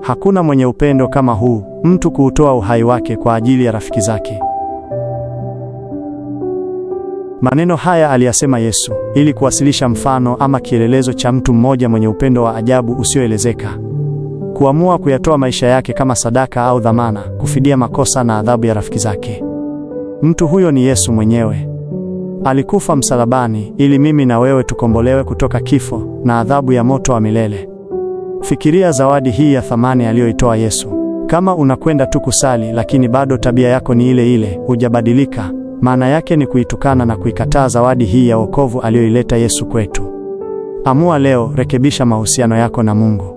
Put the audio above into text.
Hakuna mwenye upendo kama huu, mtu kuutoa uhai wake kwa ajili ya rafiki zake. Maneno haya aliyasema Yesu ili kuwasilisha mfano ama kielelezo cha mtu mmoja mwenye upendo wa ajabu usioelezeka, kuamua kuyatoa maisha yake kama sadaka au dhamana, kufidia makosa na adhabu ya rafiki zake. Mtu huyo ni Yesu mwenyewe. Alikufa msalabani ili mimi na wewe tukombolewe kutoka kifo na adhabu ya moto wa milele. Fikiria zawadi hii ya thamani aliyoitoa Yesu. Kama unakwenda tu kusali lakini bado tabia yako ni ile ile, hujabadilika, maana yake ni kuitukana na kuikataa zawadi hii ya wokovu aliyoileta Yesu kwetu. Amua leo, rekebisha mahusiano yako na Mungu.